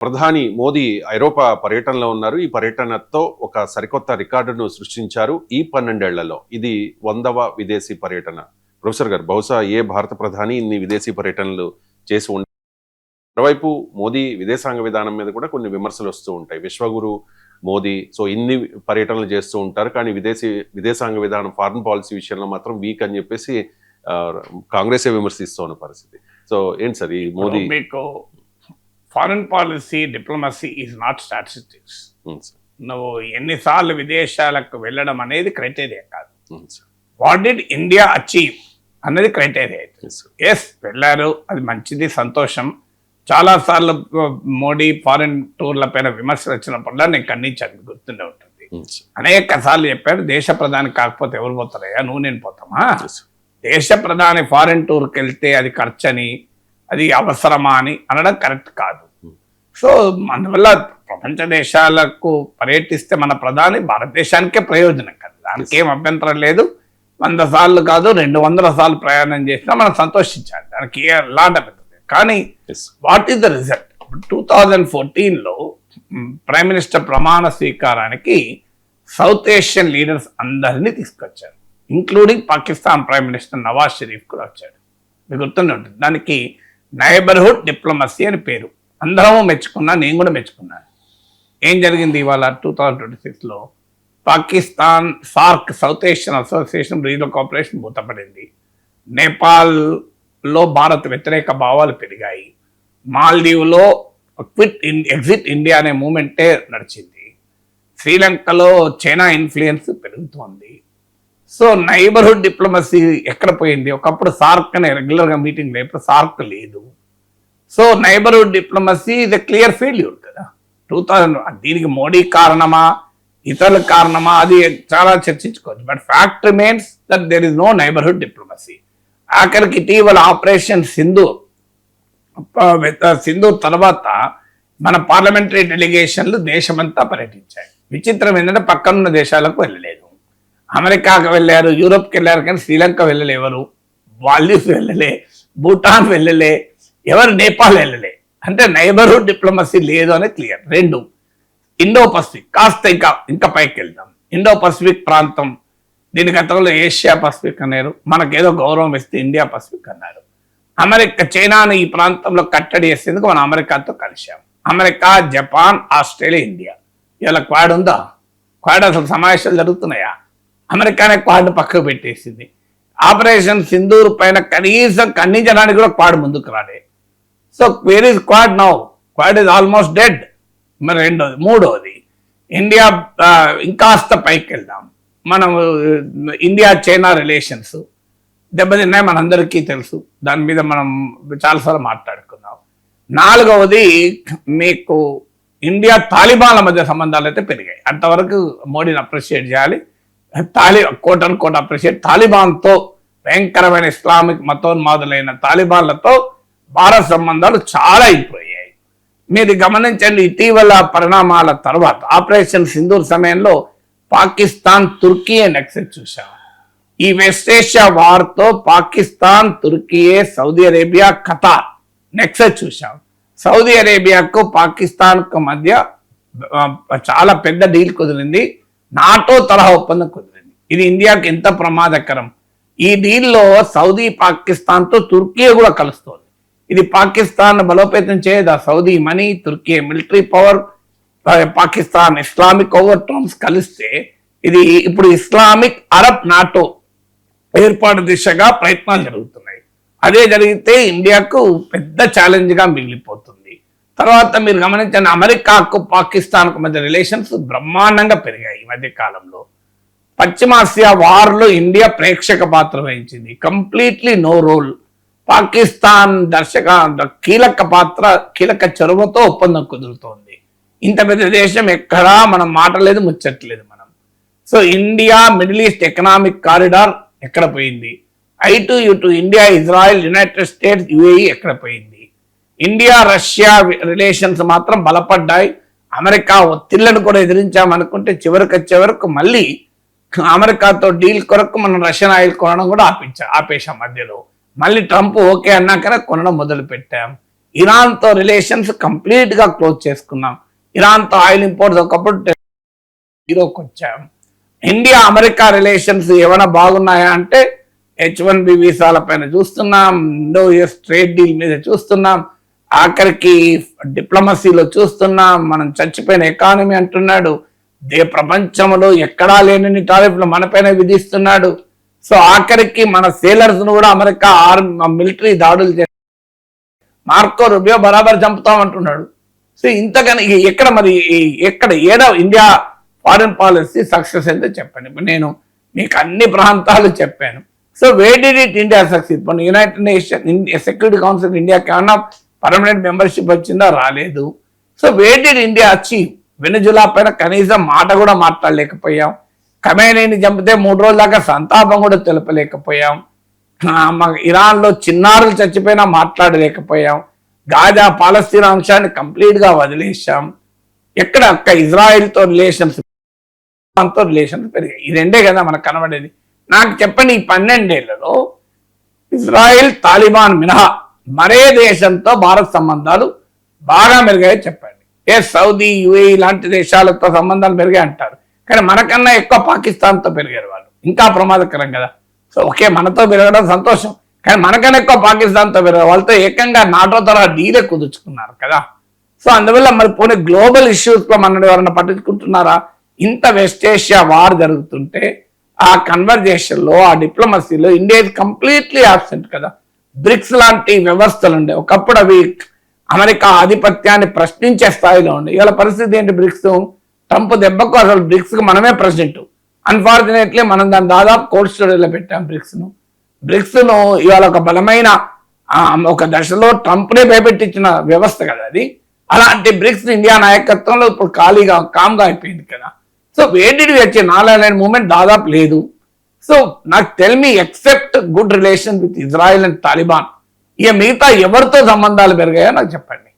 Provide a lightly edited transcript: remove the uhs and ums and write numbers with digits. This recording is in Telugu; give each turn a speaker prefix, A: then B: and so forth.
A: ప్రధాని మోదీ ఐరోపా పర్యటనలో ఉన్నారు. ఈ పర్యటనతో ఒక సరికొత్త రికార్డును సృష్టించారు. ఈ 12 ఏళ్లలో ఇది 100వ విదేశీ పర్యటన. ప్రొఫెసర్ గారు, బహుశా ఏ భారత ప్రధాని ఇన్ని విదేశీ పర్యటనలు చేసి ఉండరు. మరోవైపు మోదీ విదేశాంగ విధానం మీద కూడా కొన్ని విమర్శలు వస్తూ ఉంటాయి. విశ్వగురు మోదీ ఇన్ని పర్యటనలు చేస్తూ ఉంటారు, కానీ విదేశాంగ విధానం, ఫారిన్ పాలసీ విషయంలో మాత్రం వీక్ అని చెప్పేసి కాంగ్రెసే విమర్శిస్తూ ఉన్న పరిస్థితి. సో ఏంటి సార్ ఈ Modi?
B: Foreign policy, diplomacy is not statistics. నువ్వు ఎన్నిసార్లు విదేశాలకు వెళ్ళడం అనేది క్రైటీరియా కాదు. వాట్ డిడ్ ఇండియా అచీవ్ అన్నది క్రైటీరియా. ఎస్, వెళ్ళారు, అది మంచిది, సంతోషం. చాలాసార్లు మోడీ ఫారెన్ టూర్ల పైన విమర్శలు వచ్చినప్పుడల్లా నేను ఖండించాను, గుర్తుండే ఉంటుంది. అనేక సార్లు చెప్పారు, దేశ ప్రధాని కాకపోతే ఎవరు పోతారయ్యా, నువ్వు నేను పోతామా? దేశ ప్రధాని ఫారెన్ టూర్కి వెళ్తే అది ఖర్చని, అది అవసరమా అని అనడం కరెక్ట్ కాదు. సో అందువల్ల ప్రపంచ దేశాలకు పర్యటిస్తే మన ప్రధాని భారతదేశానికే ప్రయోజనం కదా, దానికి ఏం అభ్యంతరం లేదు. 100 సార్లు కాదు, 200 సార్లు ప్రయాణం చేసినా మనం సంతోషించాలి, దానికి లాట్ అభ్యంతరం. కానీ వాట్ ఈస్ ద రిజల్ట్? 2014లో ప్రైమ్ మినిస్టర్ ప్రమాణ స్వీకారానికి సౌత్ ఏషియన్ లీడర్స్ అందరినీ తీసుకొచ్చారు, including Pakistan prime minister Nawaz Sharif కూడా వచ్చాడు. మీకు గుర్తుండే ఉంటుంది. దానికి నైబర్హుడ్ డిప్లొమసీ అని పేరు. అందరము మెచ్చుకున్నా, నేను కూడా మెచ్చుకున్నాను. ఏం జరిగింది ఇవాళ 2026లో? Pakistan SAARC, South Asian Association Regional Cooperation మూతపడింది. నేపాల్లో భారత్ వ్యతిరేక భావాలు పెరిగాయి. మాల్దీవ్లో ఎగ్జిట్ ఇండియా అనే మూమెంటే నడిచింది. శ్రీలంకలో చైనా ఇన్ఫ్లుయెన్స్ పెరుగుతోంది. సో నైబర్హుడ్ డిప్లొమసీ ఎక్కడ పోయింది? ఒకప్పుడు సార్క్ అనే రెగ్యులర్గా మీటింగ్ ఇప్పుడు సార్క్ లేదు. సో నైబర్హుడ్ డిప్లొమసీ ఇది క్లియర్ ఫెయిల్యూర్ కదా. 2000 దీనికి మోడీ కారణమా, ఇతరుల కారణమా, అది చాలా చర్చించుకోవచ్చు. But fact remains that there is no neighbourhood diplomacy. ఆఖరికి ఇటీవల ఆపరేషన్ సింధూర్ తర్వాత మన పార్లమెంటరీ డెలిగేషన్లు దేశమంతా పర్యటించాయి. విచిత్రం ఏంటంటే పక్కనున్న దేశాలకు వెళ్ళలేదు. అమెరికాకు వెళ్ళారు, యూరోప్కి వెళ్ళారు, కానీ శ్రీలంక వెళ్ళలేవరు, మాల్దీవ్స్ వెళ్ళలే, భూటాన్ వెళ్ళలే, ఎవరు నేపాల్ వెళ్ళలే. అంటే నైబర్హుడ్ డిప్లొమసీ లేదు అని క్లియర్. 2, ఇండో పసిఫిక్, కాస్త ఇంకా పైకి వెళ్దాం. ఇండో పసిఫిక్ ప్రాంతం, దీని గతంలో ఏషియా పసిఫిక్ అన్నారు, మనకేదో గౌరవం ఇస్తే ఇండియా పసిఫిక్ అన్నారు. చైనాను ఈ ప్రాంతంలో కట్టడి చేసేందుకు మనం అమెరికాతో కలిసాం. America, Japan, Australia, India. ఇవాళ క్వాడ్ ఉందా? క్వాడ్ అసలు సమావేశాలు జరుగుతున్నాయా? అమెరికానే క్వాడ్ పక్కకు పెట్టేసింది. ఆపరేషన్ సింధూర్ పైన కనీసం ఖండించడానికి కూడా క్వాడ్ ముందుకు రాలే. So where is quad now? Quad is almost dead. మరి 2వది. 3వది, ఇండియా ఇంకాస్త పైకి వెళ్దాం. మనం ఇండియా చైనా రిలేషన్స్ దెబ్బతిన్నాయి, మనందరికీ తెలుసు. దాని మీద మనం చాలాసార్లు మాట్లాడుకున్నాం. 4వది, మీకు ఇండియా తాలిబాన్ల మధ్య సంబంధాలు అయితే పెరిగాయి. అంతవరకు మోడీని అప్రిషియేట్ చేయాలి. Coat appreciate. తాలిబాన్తో, భయంకరమైన ఇస్లామిక్ మతోన్మాదులైన తాలిబాన్లతో భారత్ సంబంధాలు చాలా అయిపోయాయి. మీరు గమనించండి, ఇటీవల పరిణామాల తర్వాత ఆపరేషన్ సింధూర్ సమయంలో పాకిస్తాన్ తుర్కీ నెక్సెస్ చూసాం. ఈ వెస్ట్ ఏషియా వార్తో పాకిస్తాన్, తుర్కీ, సౌదీ అరేబియా, ఖతార్ నెక్సెస్ చూసాం. సౌదీ అరేబియాకు పాకిస్తాన్కు మధ్య చాలా పెద్ద డీల్ కుదిరింది, నాటో తరహా ఒప్పందం కుదిరింది. ఇది ఇండియాకి ఎంత ప్రమాదకరం. ఈ డీల్లో సౌదీ పాకిస్తాన్తో తుర్కీ కూడా కలుస్తోంది. ఇది పాకిస్తాన్ బలోపేతం చేయదా? Saudi money, Turkey military power, Pakistan Islamic over terms కలిస్తే ఇది ఇప్పుడు ఇస్లామిక్ అరబ్ నాటో ఏర్పాటు దిశగా ప్రయత్నాలు జరుగుతున్నాయి. అదే జరిగితే ఇండియాకు పెద్ద ఛాలెంజ్గా మిగిలిపోతుంది. తర్వాత మీరు గమనించండి, అమెరికాకు పాకిస్తాన్కు మధ్య రిలేషన్స్ బ్రహ్మాండంగా పెరిగాయి ఈ మధ్య కాలంలో. పశ్చిమాసియా వార్లో ఇండియా ప్రేక్షక పాత్ర వహించింది, కంప్లీట్లీ నో రోల్. పాకిస్తాన్ కీలక చొరవతో ఒప్పందం కుదురుతోంది. ఇంత పెద్ద దేశం ఎక్కడా మనం మాటలేదు, ముచ్చట్లేదు మనం. So India middle east economic corridor ఎక్కడ పోయింది? I2U2 India, Israel, United states, UAE ఎక్కడ పోయింది? ఇండియా రష్యా రిలేషన్స్ మాత్రం బలపడ్డాయి. అమెరికా ఒత్తిళ్లను కూడా ఎదిరించామనుకుంటే చివరకు మళ్ళీ అమెరికాతో డీల్ కొరకు మనం రష్యన్ ఆయిల్ కొనడం కూడా ఆపేశాం మధ్యలో. మళ్ళీ ట్రంప్ ఓకే అన్నాకనే కొనడం మొదలు పెట్టాం. ఇరాన్తో రిలేషన్స్ కంప్లీట్గా క్లోజ్ చేసుకున్నాం. ఇరాన్తో ఆయిల్ ఇంపోర్ట్స్ ఒకప్పుడు జీరోకి వచ్చాం. ఇండియా అమెరికా రిలేషన్స్ ఏమైనా బాగున్నాయా అంటే H1B వీసాల పైన చూస్తున్నాం, ఇండో యుఎస్ ట్రేడ్ డీల్ మీద చూస్తున్నాం, ఆఖరికి డిప్లొమసీలో చూస్తున్నాం. మనం చచ్చిపోయిన ఎకానమీ అంటున్నాడు, ప్రపంచంలో ఎక్కడా లేని టారిఫ్లు మనపైన విధిస్తున్నాడు. సో ఆఖరికి మన సేలర్స్ ను కూడా అమెరికా మిలిటరీ దాడులు చేసి మార్కో రుబియో బరాబర్ చంపుతామంటున్నాడు. సో ఇంతకని ఎక్కడ మరి ఏదో ఇండియా ఫారిన్ పాలసీ సక్సెస్ అయితే చెప్పండి. ఇప్పుడు నేను మీకు అన్ని ప్రాంతాలు చెప్పాను. So where did it India success? ఇప్పుడు యునైటెడ్ నేషన్ సెక్యూరిటీ కౌన్సిల్ ఇండియాకి ఏమన్నా పర్మనెంట్ మెంబర్షిప్ వచ్చిందా? రాలేదు. So where did India achieve? Venezuela పైన కనీసం మాట కూడా మాట్లాడలేకపోయాం. ఖమేనీని చంపితే 3 రోజుల దాకా సంతాపం కూడా తెలపలేకపోయాం. ఇరాన్లో చిన్నారులు చచ్చిపోయినా మాట్లాడలేకపోయాం. గాజా పాలస్తీనా అంశాన్ని కంప్లీట్గా వదిలేసాం. ఎక్కడ ఇజ్రాయెల్తో రిలేషన్స్ పెరిగాయి. ఈ రెండే కదా మనకు కనబడేది. నాకు చెప్పండి, ఈ 12 ఏళ్లలో ఇజ్రాయెల్ తాలిబాన్ మినహా మరే దేశంతో భారత్ సంబంధాలు బాగా మెరుగాయో చెప్పండి. సౌదీ యుఏఈ లాంటి దేశాలతో సంబంధాలు పెరిగాయి అంటారు, కానీ మనకన్నా ఎక్కువ పాకిస్తాన్తో పెరిగారు వాళ్ళు. ఇంకా ప్రమాదకరం కదా. సో ఓకే, మనతో పెరగడం సంతోషం, కానీ మనకన్నా ఎక్కువ పాకిస్తాన్తో పెరగదు. వాళ్ళతో ఏకంగా నాటో తరహా డీలే కుదుర్చుకున్నారు కదా. సో అందువల్ల మరి పోనీ గ్లోబల్ ఇష్యూస్లో మన ఎవరైనా పట్టించుకుంటున్నారా? ఇంత వెస్ట్ ఏషియా వార్ జరుగుతుంటే ఆ కన్వర్జేషన్లో, ఆ డిప్లొమసీలో ఇండియా ఇస్ కంప్లీట్లీ ఆబ్సెంట్ కదా. బ్రిక్స్ లాంటి వ్యవస్థలు ఉండే, ఒకప్పుడు అవి అమెరికా ఆధిపత్యాన్ని ప్రశ్నించే స్థాయిలో ఉండే. ఇవాళ పరిస్థితి ఏంటి? బ్రిక్స్ ట్రంప్ దెబ్బకు అసలు బ్రిక్స్కి మనమే ప్రెసిడెంట్. అన్ఫార్చునేట్లీ మనం దాన్ని దాదాపు కోల్డ్ స్టోరేజ్లో పెట్టాం బ్రిక్స్ను ఇవాళ ఒక బలమైన ఒక దశలో ట్రంప్నే భయపెట్టించిన వ్యవస్థ కదా అది. అలాంటి బ్రిక్స్ ఇండియా నాయకత్వంలో ఇప్పుడు ఖాళీగా కామ్గా అయిపోయింది కదా. సో వేడిడి వచ్చే నాన్ మూమెంట్ దాదాపు లేదు. సో నాకు tell me except good relation with Israel and Taliban, ఇక మిగతా ఎవరితో సంబంధాలు పెరిగాయో నాకు చెప్పండి.